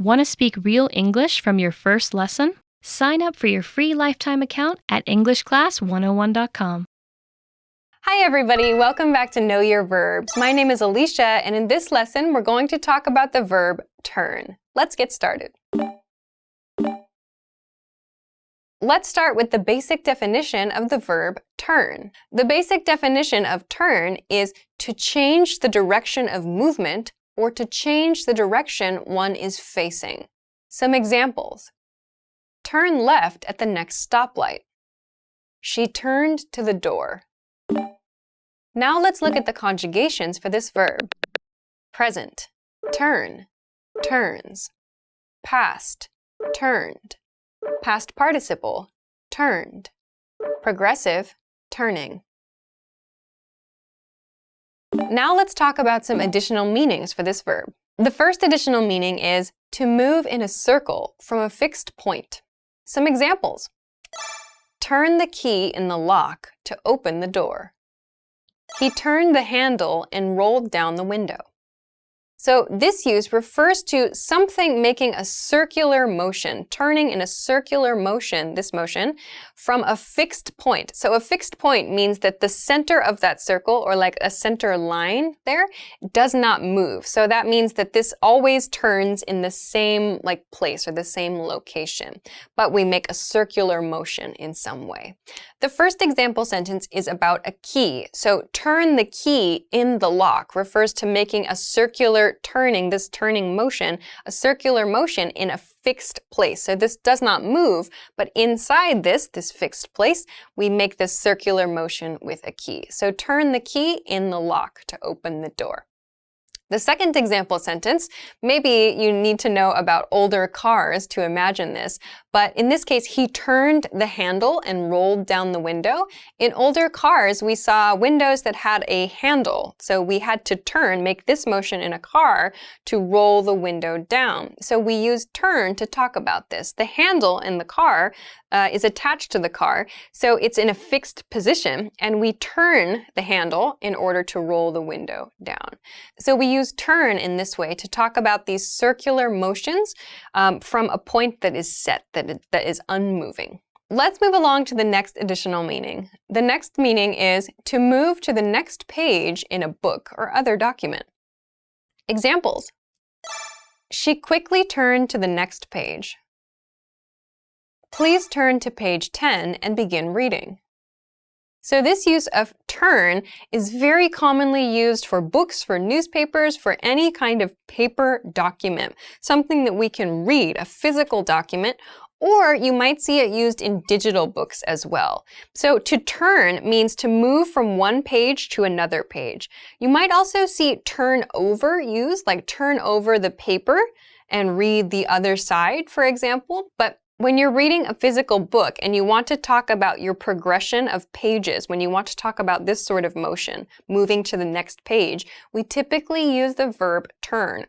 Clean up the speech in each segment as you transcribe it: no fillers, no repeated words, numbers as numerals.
Want to speak real English from your first lesson? Sign up for your free lifetime account at EnglishClass101.com. Hi everybody, welcome back to Know Your Verbs. My name is Alicia, and in this lesson we're going to talk about the verb turn. Let's get started. Let's start with the basic definition of the verb turn. The basic definition of turn is to change the direction of movement or to change the direction one is facing. Some examples. Turn left at the next stoplight. She turned to the door. Now let's look at the conjugations for this verb. Present, turn, turns. Past, turned. Past participle, turned. Progressive, turning. Now let's talk about some additional meanings for this verb. The first additional meaning is to move in a circle from a fixed point. Some examples. Turn the key in the lock to open the door. He turned the handle and rolled down the window. So this use refers to something making a circular motion, turning in a circular motion, this motion, from a fixed point. So a fixed point means that the center of that circle, or like a center line there, does not move. So that means that this always turns in the same place or the same location, but we make a circular motion in some way. The first example sentence is about a key. So turn the key in the lock refers to making a circular turning, this turning motion, a circular motion in a fixed place. So this does not move, but inside this fixed place, we make this circular motion with a key. So turn the key in the lock to open the door. The second example sentence, maybe you need to know about older cars to imagine this, but in this case, he turned the handle and rolled down the window. In older cars, we saw windows that had a handle, so we had to turn, make this motion in a car to roll the window down. So we use turn to talk about this. The handle in the car is attached to the car, so it's in a fixed position, and we turn the handle in order to roll the window down. So we use turn in this way to talk about these circular motions from a point that is set, that is unmoving. Let's move along to the next additional meaning. The next meaning is to move to the next page in a book or other document. Examples. She quickly turned to the next page. Please turn to page 10 and begin reading. So this use of turn is very commonly used for books, for newspapers, for any kind of paper document, something that we can read, a physical document, or you might see it used in digital books as well. So to turn means to move from one page to another page. You might also see turn over used, like turn over the paper and read the other side, for example, but when you're reading a physical book and you want to talk about your progression of pages, when you want to talk about this sort of motion, moving to the next page, we typically use the verb turn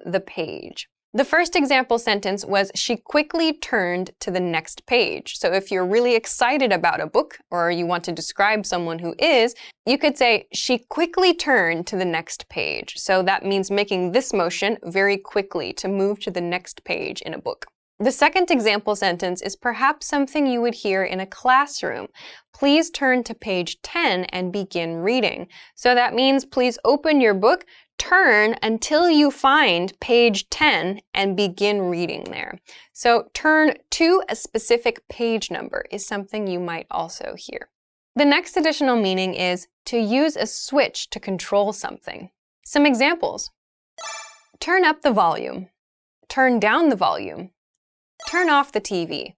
the page. The first example sentence was, she quickly turned to the next page. So if you're really excited about a book or you want to describe someone who is, you could say, she quickly turned to the next page. So that means making this motion very quickly to move to the next page in a book. The second example sentence is perhaps something you would hear in a classroom. Please turn to page 10 and begin reading. So that means please open your book, turn until you find page 10 and begin reading there. So turn to a specific page number is something you might also hear. The next additional meaning is to use a switch to control something. Some examples. Turn up the volume. Turn down the volume. Turn off the TV.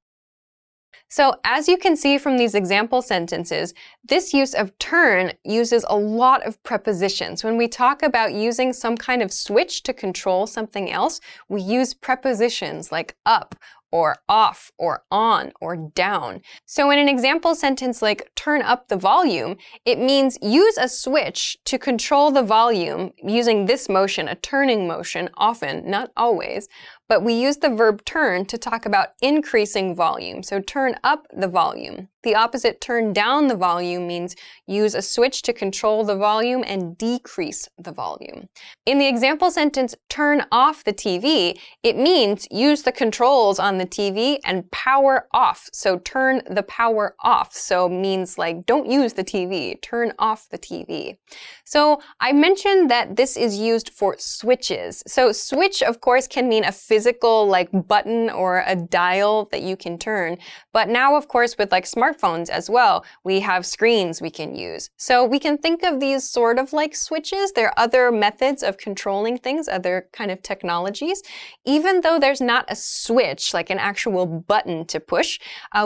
So as you can see from these example sentences, this use of turn uses a lot of prepositions. When we talk about using some kind of switch to control something else, we use prepositions like up, or off, or on, or down. So in an example sentence like turn up the volume, it means use a switch to control the volume using this motion, a turning motion, often, not always, but we use the verb turn to talk about increasing volume. So turn up the volume. The opposite, turn down the volume, means use a switch to control the volume and decrease the volume. In the example sentence, turn off the TV, it means use the controls on the TV and power off. So turn the power off. So means like don't use the TV, turn off the TV. So I mentioned that this is used for switches. So switch, of course, can mean a physical like button or a dial that you can turn. But now, of course, with like smartphones as well, we have screens we can use. So we can think of these sort of like switches. There are other methods of controlling things, other kind of technologies. Even though there's not a switch, like an actual button to push,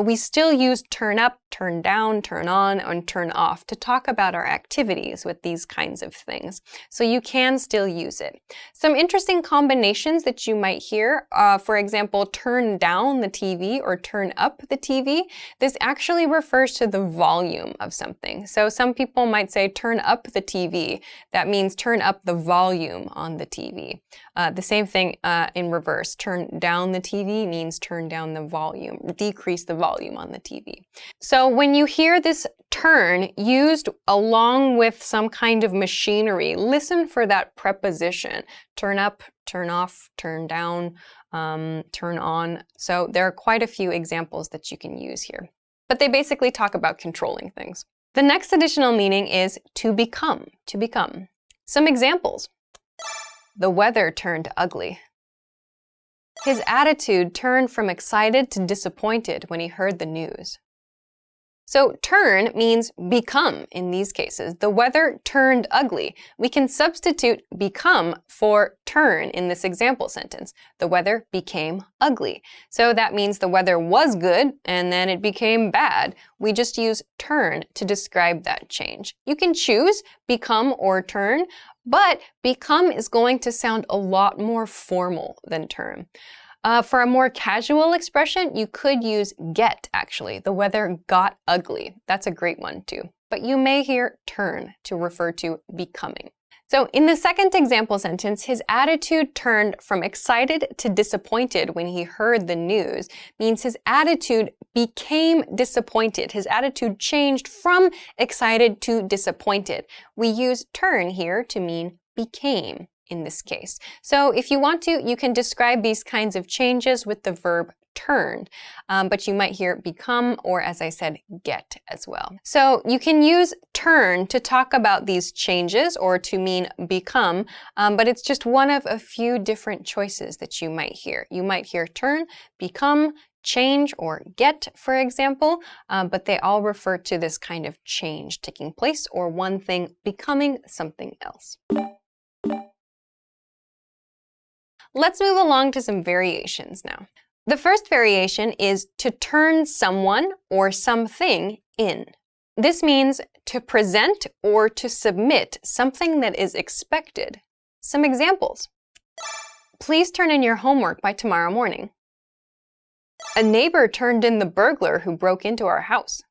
we still use turn up, turn down, turn on, and turn off to talk about our activities with these kinds of things. So you can still use it. Some interesting combinations that you might hear, for example, turn down the TV or turn up the TV. This actually refers to the volume of something. So some people might say turn up the TV. That means turn up the volume on the TV. The same thing in reverse. Turn down the TV means turn down the volume, decrease the volume on the TV. So when you hear this turn used along with some kind of machinery, listen for that preposition. Turn up, turn off, turn down, turn on. So there are quite a few examples that you can use here. But they basically talk about controlling things. The next additional meaning is to become, to become. Some examples. The weather turned ugly. His attitude turned from excited to disappointed when he heard the news. So turn means become in these cases. The weather turned ugly. We can substitute become for turn in this example sentence. The weather became ugly. So that means the weather was good and then it became bad. We just use turn to describe that change. You can choose become or turn, but become is going to sound a lot more formal than turn. For a more casual expression, you could use get, actually. The weather got ugly. That's a great one, too. But you may hear turn to refer to becoming. So in the second example sentence, his attitude turned from excited to disappointed when he heard the news, means his attitude became disappointed. His attitude changed from excited to disappointed. We use turn here to mean became in this case. So if you want to, you can describe these kinds of changes with the verb turned, but you might hear become or, as I said, get as well. So you can use turn to talk about these changes or to mean become, but it's just one of a few different choices that you might hear. You might hear turn, become, change, or get, for example, but they all refer to this kind of change taking place or one thing becoming something else. Let's move along to some variations now. The first variation is to turn someone or something in. This means to present or to submit something that is expected. Some examples. Please turn in your homework by tomorrow morning. A neighbor turned in the burglar who broke into our house.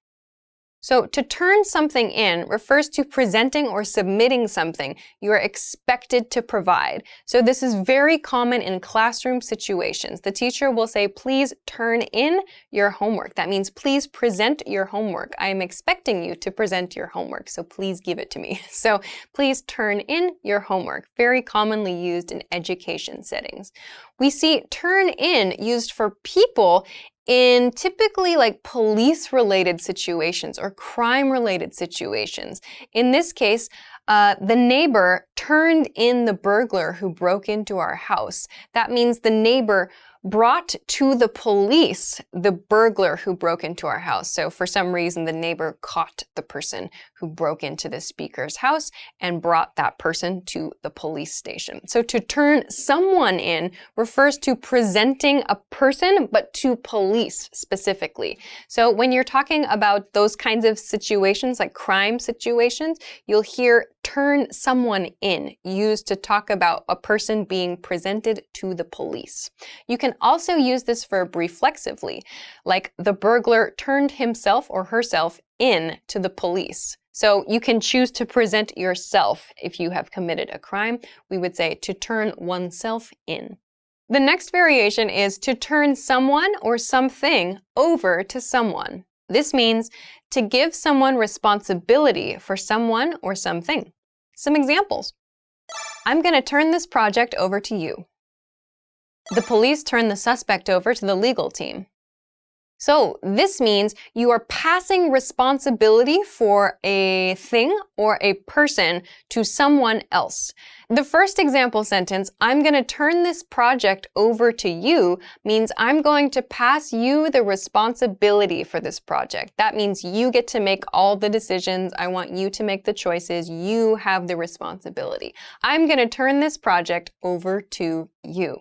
So to turn something in refers to presenting or submitting something you are expected to provide. So this is very common in classroom situations. The teacher will say, please turn in your homework. That means please present your homework. I am expecting you to present your homework, so please give it to me. So please turn in your homework, very commonly used in education settings. We see turn in used for people in typically like police-related situations or crime-related situations. In this case, the neighbor turned in the burglar who broke into our house. That means the neighbor brought to the police the burglar who broke into our house. So for some reason, the neighbor caught the person who broke into the speaker's house and brought that person to the police station. So to turn someone in refers to presenting a person, but to police specifically. So when you're talking about those kinds of situations, like crime situations, you'll hear turn someone in used to talk about a person being presented to the police. You can also use this verb reflexively, like the burglar turned himself or herself in to the police. So you can choose to present yourself if you have committed a crime. We would say to turn oneself in. The next variation is to turn someone or something over to someone. This means to give someone responsibility for someone or something. Some examples. I'm going to turn this project over to you. The police turned the suspect over to the legal team. So this means you are passing responsibility for a thing or a person to someone else. The first example sentence, I'm going to turn this project over to you, means I'm going to pass you the responsibility for this project. That means you get to make all the decisions. I want you to make the choices. You have the responsibility. I'm going to turn this project over to you.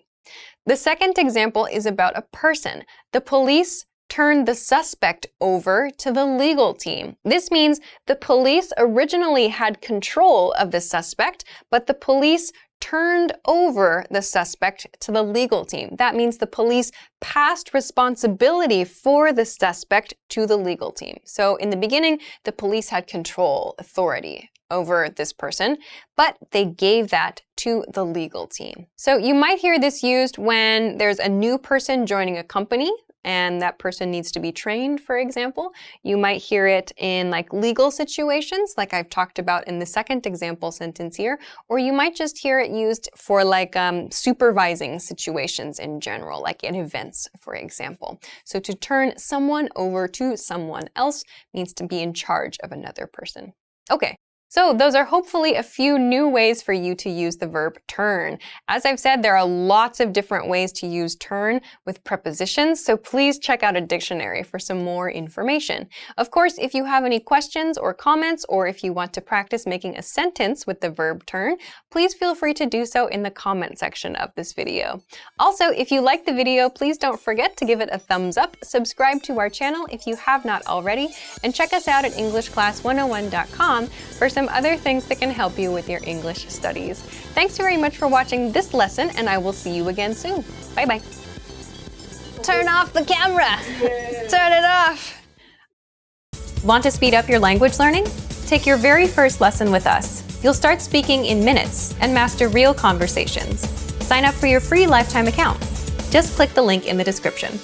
The second example is about a person. The police turned the suspect over to the legal team. This means the police originally had control of the suspect, but the police turned over the suspect to the legal team. That means the police passed responsibility for the suspect to the legal team. So in the beginning, the police had control, authority over this person, but they gave that to the legal team. So you might hear this used when there's a new person joining a company and that person needs to be trained, for example. You might hear it in legal situations, like I've talked about in the second example sentence here, or you might just hear it used for supervising situations in general, like in events, for example. So to turn someone over to someone else means to be in charge of another person. Okay. So those are hopefully a few new ways for you to use the verb turn. As I've said, there are lots of different ways to use turn with prepositions, so please check out a dictionary for some more information. Of course, if you have any questions or comments, or if you want to practice making a sentence with the verb turn, please feel free to do so in the comment section of this video. Also, if you like the video, please don't forget to give it a thumbs up, subscribe to our channel if you have not already, and check us out at EnglishClass101.com for some other things that can help you with your English studies. Thanks very much for watching this lesson, and I will see you again soon. Bye-bye. Turn off the camera! Turn it off! Want to speed up your language learning? Take your very first lesson with us. You'll start speaking in minutes and master real conversations. Sign up for your free lifetime account. Just click the link in the description.